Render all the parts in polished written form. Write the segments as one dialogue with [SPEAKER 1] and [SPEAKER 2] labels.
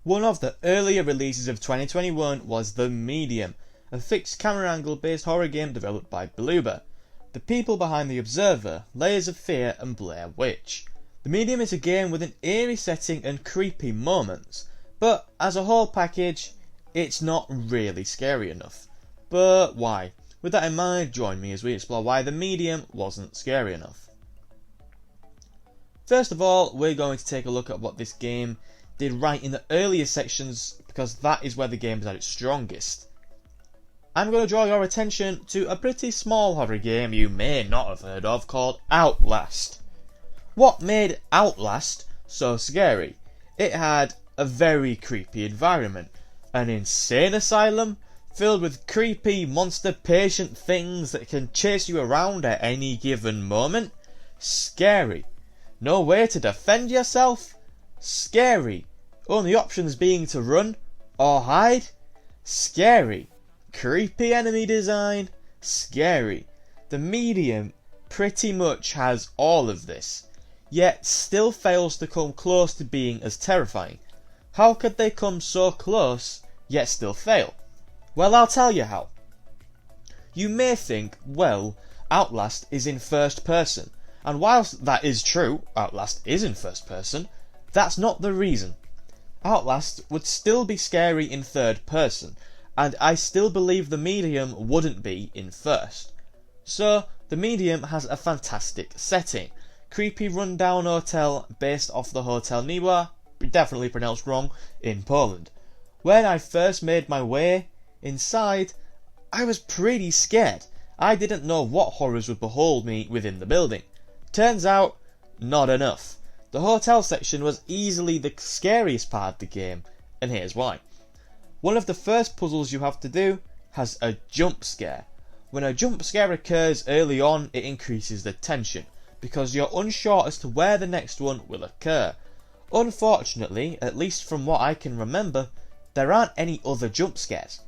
[SPEAKER 1] One of the earlier releases of 2021 was The Medium, a fixed camera angle based horror game developed by Bloober, the people behind The Observer, Layers of Fear and Blair Witch. The Medium is a game with an eerie setting and creepy moments, but as a whole package, it's not really scary enough. But why? With that in mind, join me as we explore why The Medium wasn't scary enough. First of all, we're going to take a look at what this game did right in the earlier sections, because that is where the game is at its strongest. I'm going to draw your attention to a pretty small horror game you may not have heard of called Outlast. What made Outlast so scary? It had a very creepy environment, an insane asylum filled with creepy monster patient things that can chase you around at any given moment. Scary. No way to defend yourself. Scary. Only options being to run or hide. Scary. Creepy enemy design. Scary. The Medium pretty much has all of this, yet still fails to come close to being as terrifying. How could they come so close yet still fail? Well, I'll tell you how. You may think, well, Outlast is in first person, and whilst that is true, Outlast is in first person, that's not the reason. Outlast would still be scary in third person, and I still believe The Medium wouldn't be in first. So, The Medium has a fantastic setting. Creepy rundown hotel based off the Hotel Niwa, definitely pronounced wrong, in Poland. When I first made my way inside, I was pretty scared. I didn't know what horrors would behold me within the building. Turns out, not enough. The hotel section was easily the scariest part of the game, and here's why. One of the first puzzles you have to do has a jump scare. When a jump scare occurs early on, it increases the tension, because you're unsure as to where the next one will occur. Unfortunately, at least from what I can remember, there aren't any other jump scares.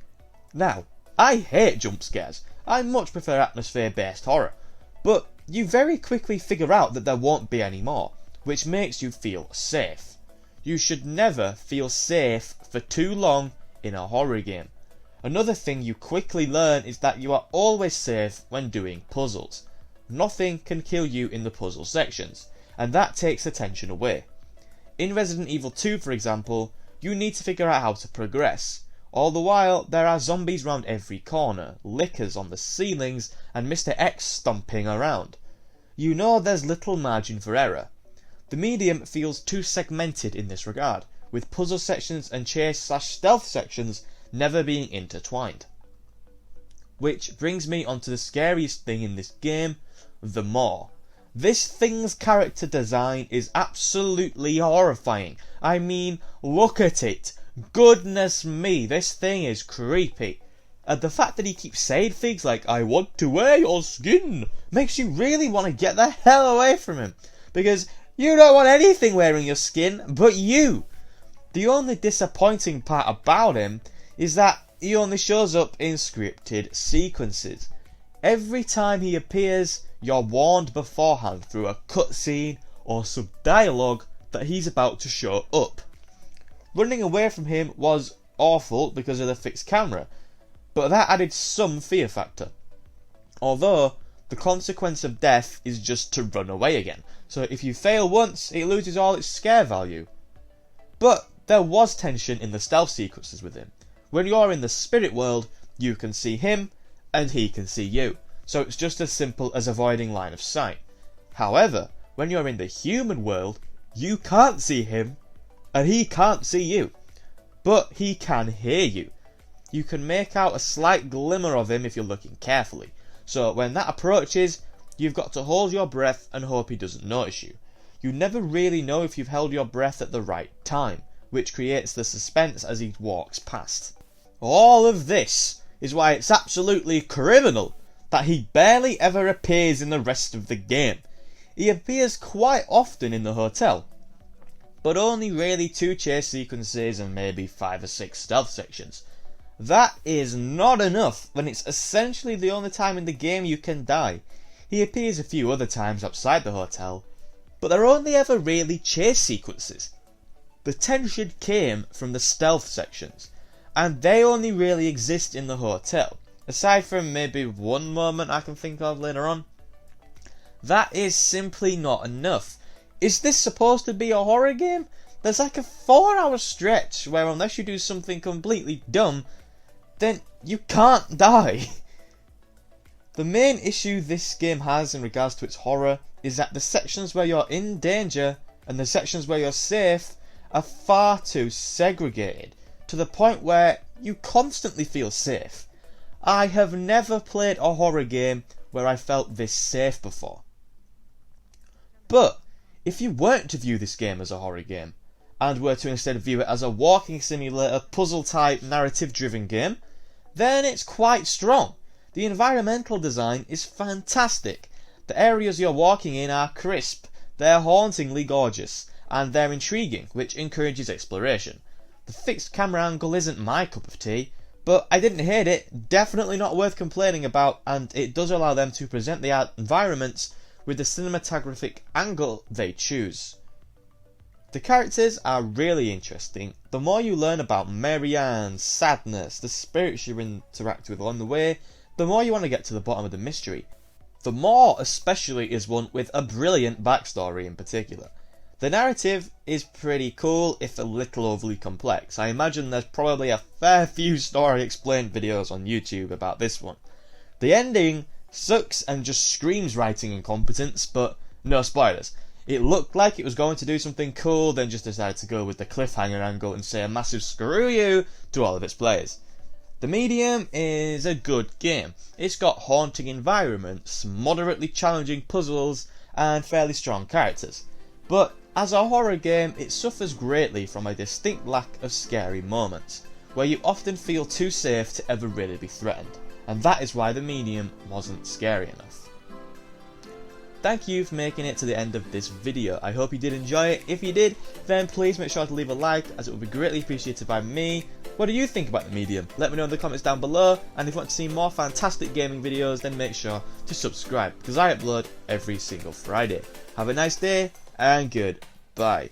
[SPEAKER 1] Now, I hate jump scares. I much prefer atmosphere-based horror, but you very quickly figure out that there won't be any more, which makes you feel safe. You should never feel safe for too long in a horror game. Another thing you quickly learn is that you are always safe when doing puzzles. Nothing can kill you in the puzzle sections, and that takes the tension away. In Resident Evil 2, for example, you need to figure out how to progress. All the while, there are zombies round every corner, lickers on the ceilings, and Mr. X stomping around. You know there's little margin for error. The Medium feels too segmented in this regard, with puzzle sections and chase/stealth sections never being intertwined. Which brings me onto the scariest thing in this game, the Maw. This thing's character design is absolutely horrifying. I mean, look at it. Goodness me, this thing is creepy. And the fact that he keeps saying things like, "I want to wear your skin," makes you really want to get the hell away from him. Because you don't want anything wearing your skin but you. The only disappointing part about him is that he only shows up in scripted sequences. Every time he appears, you're warned beforehand through a cutscene or some dialogue that he's about to show up. Running away from him was awful because of the fixed camera, but that added some fear factor. Although, the consequence of death is just to run away again, so if you fail once, it loses all its scare value. But there was tension in the stealth sequences with him. When you're in the spirit world, you can see him, and he can see you, so it's just as simple as avoiding line of sight. However, when you're in the human world, you can't see him, and he can't see you, but he can hear you. You can make out a slight glimmer of him if you're looking carefully, so when that approaches, you've got to hold your breath and hope he doesn't notice you. You never really know if you've held your breath at the right time, which creates the suspense as he walks past. All of this is why it's absolutely criminal that he barely ever appears in the rest of the game. He appears quite often in the hotel, but only really 2 chase sequences and maybe 5 or 6 stealth sections. That is not enough when it's essentially the only time in the game you can die. He appears a few other times outside the hotel, but they're only ever really chase sequences. The tension came from the stealth sections, and they only really exist in the hotel, aside from maybe one moment I can think of later on. That is simply not enough. Is this supposed to be a horror game? There's like a 4-hour stretch where unless you do something completely dumb, then you can't die. The main issue this game has in regards to its horror is that the sections where you're in danger and the sections where you're safe are far too segregated, to the point where you constantly feel safe. I have never played a horror game where I felt this safe before. But if you weren't to view this game as a horror game, and were to instead view it as a walking simulator, puzzle type, narrative driven game, then it's quite strong. The environmental design is fantastic. The areas you're walking in are crisp, they're hauntingly gorgeous, and they're intriguing, which encourages exploration. The fixed camera angle isn't my cup of tea, but I didn't hate it, definitely not worth complaining about, and it does allow them to present the environments with the cinematographic angle they choose. The characters are really interesting. The more you learn about Marianne, Sadness, the spirits you interact with along the way, the more you want to get to the bottom of the mystery. The more especially is one with a brilliant backstory in particular. The narrative is pretty cool, if a little overly complex. I imagine there's probably a fair few story explained videos on YouTube about this one. The ending sucks and just screams writing incompetence, but no spoilers. It looked like it was going to do something cool, then just decided to go with the cliffhanger angle and say a massive screw you to all of its players. The Medium is a good game. It's got haunting environments, moderately challenging puzzles, and fairly strong characters. But as a horror game, it suffers greatly from a distinct lack of scary moments, where you often feel too safe to ever really be threatened, and that is why the Medium wasn't scary enough. Thank you for making it to the end of this video. I hope you did enjoy it. If you did, then please make sure to leave a like, as it would be greatly appreciated by me. What do you think about the Medium? Let me know in the comments down below, and if you want to see more fantastic gaming videos, then make sure to subscribe, because I upload every single Friday. Have a nice day, and goodbye.